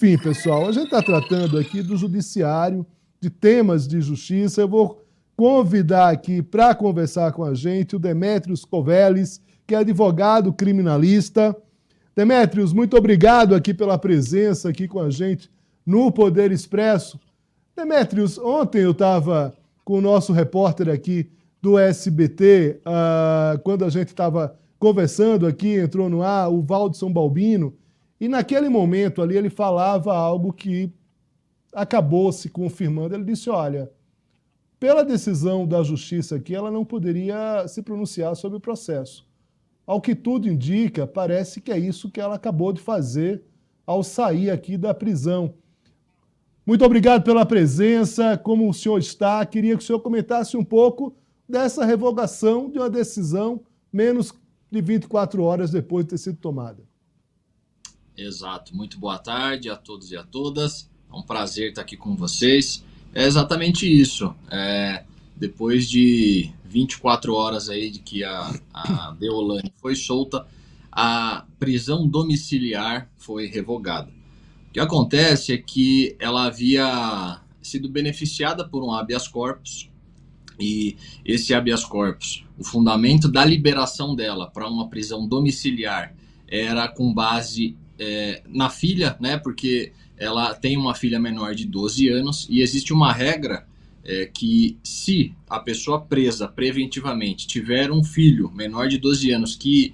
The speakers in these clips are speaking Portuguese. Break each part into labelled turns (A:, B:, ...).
A: Enfim, pessoal, a gente está tratando aqui do judiciário, de temas de justiça. Eu vou convidar aqui para conversar com a gente o Demetrios Coveles, que é advogado criminalista. Demetrios, muito obrigado aqui pela presença aqui com a gente no Poder Expresso. Demetrios, ontem eu estava com o nosso repórter aqui do SBT, quando a gente estava conversando aqui, entrou no ar, o Valdson Balbino, e naquele momento ali ele falava algo que acabou se confirmando. Ele disse, olha, pela decisão da justiça aqui, ela não poderia se pronunciar sobre o processo. Ao que tudo indica, parece que é isso que ela acabou de fazer ao sair aqui da prisão. Muito obrigado pela presença, como o senhor está? Queria que o senhor comentasse um pouco dessa revogação de uma decisão menos de 24 horas depois de ter sido tomada.
B: Exato. Muito boa tarde a todos e a todas. É um prazer estar aqui com vocês. É exatamente isso. Depois de 24 horas aí de que a Deolane foi solta, a prisão domiciliar foi revogada. O que acontece é que ela havia sido beneficiada por um habeas corpus, e esse habeas corpus, o fundamento da liberação dela para uma prisão domiciliar era com base na filha, né? Porque ela tem uma filha menor de 12 anos e existe uma regra que se a pessoa presa preventivamente tiver um filho menor de 12 anos que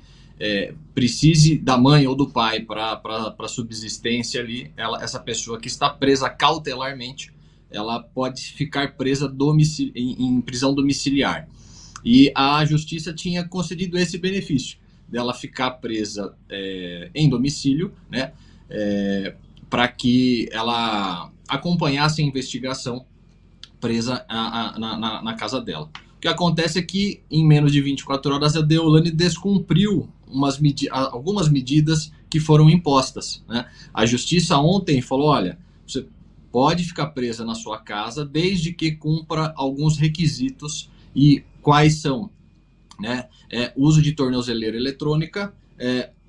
B: precise da mãe ou do pai para subsistência ali, essa pessoa que está presa cautelarmente, ela pode ficar presa em prisão domiciliar. E a justiça tinha concedido esse benefício dela ficar presa em domicílio, né, para que ela acompanhasse a investigação presa na casa dela. O que acontece é que em menos de 24 horas a Deolane descumpriu algumas medidas que foram impostas, né? A justiça ontem falou, olha, você pode ficar presa na sua casa desde que cumpra alguns requisitos. E quais são? Né? Uso de tornozeleira eletrônica,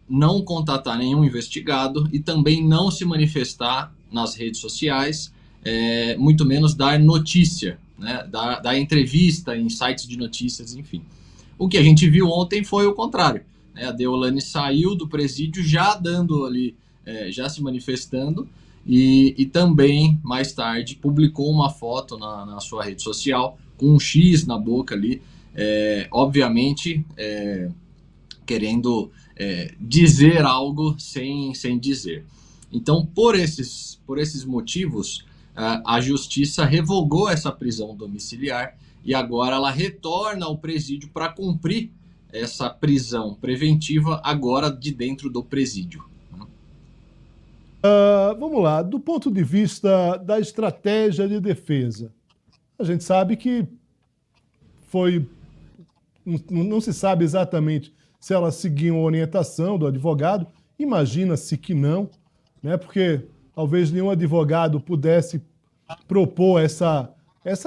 B: não contatar nenhum investigado e também não se manifestar nas redes sociais, muito menos dar notícia, né? dar entrevista em sites de notícias, enfim. O que a gente viu ontem foi o contrário, né? A Deolane saiu do presídio já dando ali, já se manifestando, e também, mais tarde, publicou uma foto na sua rede social com um X na boca ali, obviamente querendo dizer algo sem dizer. Então, por esses motivos, a justiça revogou essa prisão domiciliar e agora ela retorna ao presídio para cumprir essa prisão preventiva agora de dentro do presídio.
A: Vamos lá, do ponto de vista da estratégia de defesa, a gente sabe que não se sabe exatamente se ela seguiu a orientação do advogado, imagina-se que não, né? Porque talvez nenhum advogado pudesse propor essa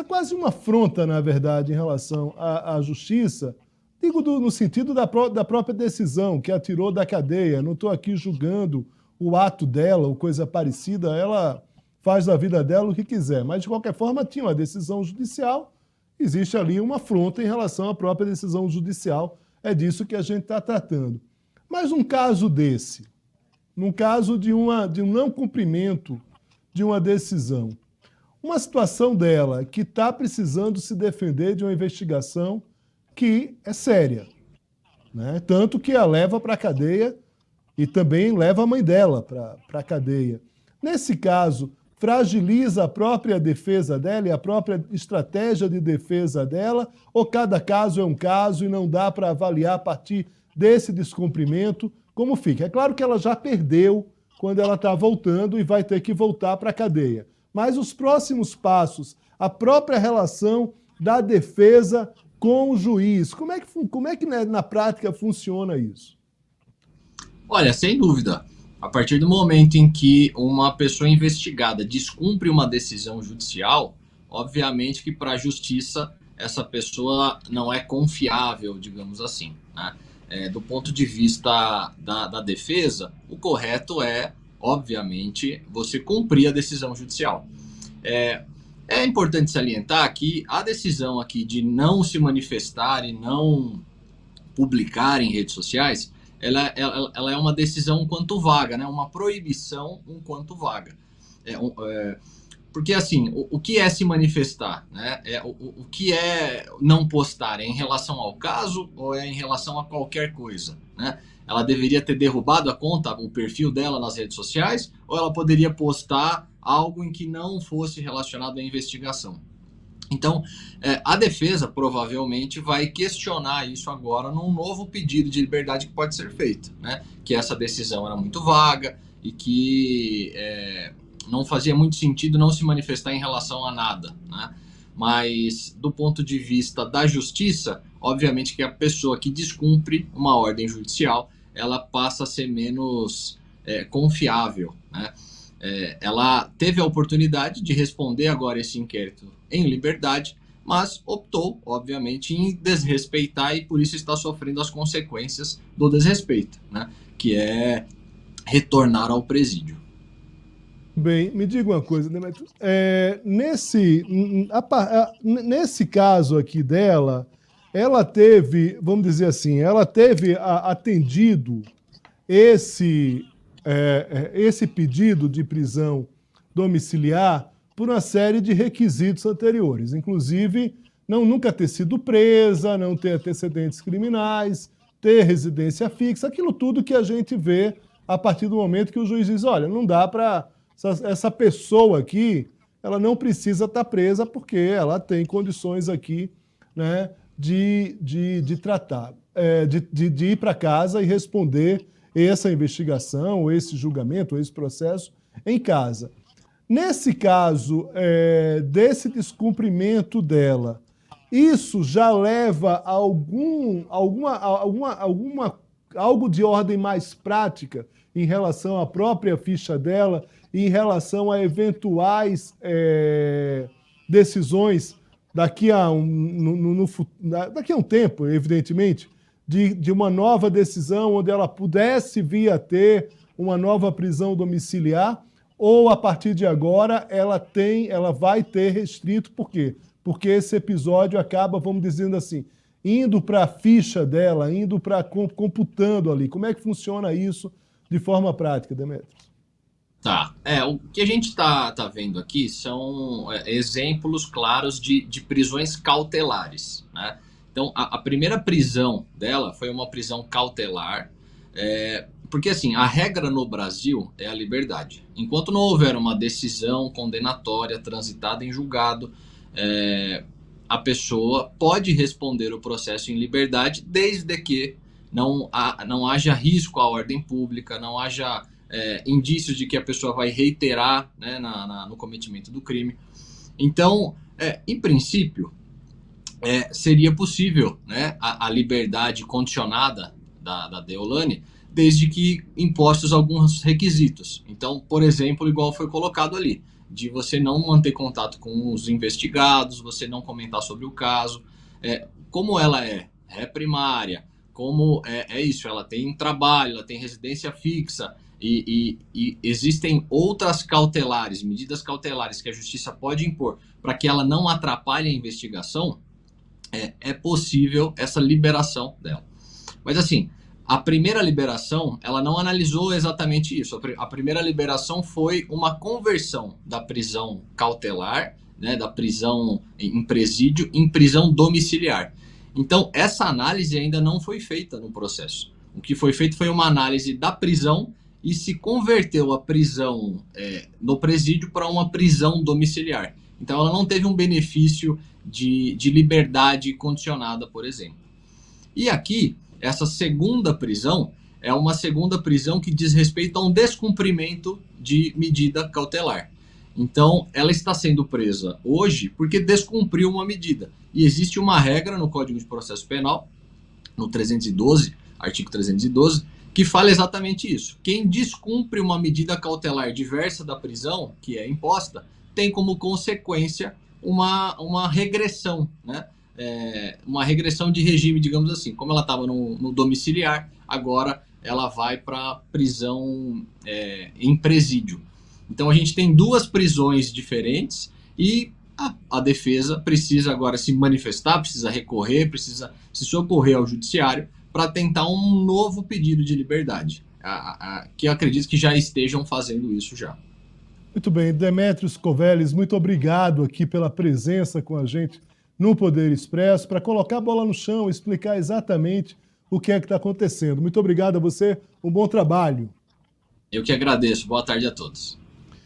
A: quase uma afronta, na verdade, em relação à justiça, digo no sentido da própria decisão, que a tirou da cadeia. Não estou aqui julgando o ato dela ou coisa parecida, ela faz da vida dela o que quiser, mas de qualquer forma tinha uma decisão judicial, existe ali uma afronta em relação à própria decisão judicial, é disso que a gente está tratando. Mas num caso desse, num caso de um não cumprimento de uma decisão, uma situação dela que está precisando se defender de uma investigação que é séria, né? Tanto que a leva para a cadeia e também leva a mãe dela para a cadeia. Nesse caso, fragiliza a própria defesa dela e a própria estratégia de defesa dela, ou cada caso é um caso e não dá para avaliar a partir desse descumprimento como fica? É claro que ela já perdeu quando ela está voltando e vai ter que voltar para a cadeia. Mas os próximos passos, a própria relação da defesa com o juiz, como é que na prática funciona isso?
B: Olha, sem dúvida, a partir do momento em que uma pessoa investigada descumpre uma decisão judicial, obviamente que para a justiça essa pessoa não é confiável, digamos assim, né? Do ponto de vista da defesa, o correto é obviamente, você cumprir a decisão judicial. É importante salientar que a decisão aqui de não se manifestar e não publicar em redes sociais, ela é uma decisão um quanto vaga, né? Uma proibição um quanto vaga. Porque, assim, o que é se manifestar? Né? O que é não postar? É em relação ao caso ou é em relação a qualquer coisa? Né? Ela deveria ter derrubado a conta, o perfil dela nas redes sociais, ou ela poderia postar algo em que não fosse relacionado à investigação? Então, a defesa provavelmente vai questionar isso agora num novo pedido de liberdade que pode ser feito, né? Que essa decisão era muito vaga e que não fazia muito sentido não se manifestar em relação a nada, né? Mas, do ponto de vista da justiça, obviamente que a pessoa que descumpre uma ordem judicial, ela passa a ser menos confiável, né? Ela teve a oportunidade de responder agora esse inquérito em liberdade, mas optou, obviamente, em desrespeitar e por isso está sofrendo as consequências do desrespeito, né? Que é retornar ao presídio.
A: Bem, me diga uma coisa, Demetrios. Nesse caso aqui dela, ela teve, vamos dizer assim, ela teve atendido esse pedido de prisão domiciliar por uma série de requisitos anteriores, inclusive nunca ter sido presa, não ter antecedentes criminais, ter residência fixa, aquilo tudo que a gente vê a partir do momento que o juiz diz, olha, não dá para essa pessoa aqui, ela não precisa estar presa porque ela tem condições aqui, né, de tratar, de ir para casa e responder essa investigação, ou esse julgamento, ou esse processo em casa. Nesse caso, desse descumprimento dela, isso já leva a algo de ordem mais prática em relação à própria ficha dela, em relação a eventuais decisões daqui a um tempo, evidentemente, de uma nova decisão onde ela pudesse vir a ter uma nova prisão domiciliar, ou a partir de agora ela vai ter restrito, por quê? Porque esse episódio acaba, vamos dizendo assim, indo para a ficha dela, indo para computando ali. Como é que funciona isso de forma prática, Demetrios?
B: Tá. O que a gente está vendo aqui são exemplos claros de prisões cautelares, né? Então, a primeira prisão dela foi uma prisão cautelar, porque assim, a regra no Brasil é a liberdade. Enquanto não houver uma decisão condenatória transitada em julgado, a pessoa pode responder o processo em liberdade, desde que não haja risco à ordem pública, não haja indícios de que a pessoa vai reiterar, né, no cometimento do crime. Então, em princípio, seria possível, né, a liberdade condicionada da Deolane, desde que impostos alguns requisitos. Então, por exemplo, igual foi colocado ali, de você não manter contato com os investigados, você não comentar sobre o caso. Como ela é primária, como isso, ela tem trabalho, ela tem residência fixa, e existem outras cautelares, medidas cautelares que a justiça pode impor para que ela não atrapalhe a investigação, é possível essa liberação dela. Mas assim, a primeira liberação, ela não analisou exatamente isso. A primeira liberação foi uma conversão da prisão cautelar, né, da prisão em presídio, em prisão domiciliar. Então, essa análise ainda não foi feita no processo. O que foi feito foi uma análise da prisão e se converteu a prisão no presídio para uma prisão domiciliar. Então, ela não teve um benefício de liberdade condicionada, por exemplo. E aqui, essa segunda prisão é uma segunda prisão que diz respeito a um descumprimento de medida cautelar. Então, ela está sendo presa hoje porque descumpriu uma medida. E existe uma regra no Código de Processo Penal, no 312, artigo 312, que fala exatamente isso. Quem descumpre uma medida cautelar diversa da prisão, que é imposta, tem como consequência uma regressão, né? Uma regressão de regime, digamos assim. Como ela estava no domiciliar, agora ela vai para prisão em presídio. Então a gente tem duas prisões diferentes e a defesa precisa agora se manifestar, precisa recorrer, precisa se socorrer ao judiciário para tentar um novo pedido de liberdade, que eu acredito que já estejam fazendo isso já.
A: Muito bem, Demetrios Coveles, muito obrigado aqui pela presença com a gente no Poder Expresso, para colocar a bola no chão, explicar exatamente o que é que está acontecendo. Muito obrigado a você, um bom trabalho.
B: Eu que agradeço, boa tarde a todos.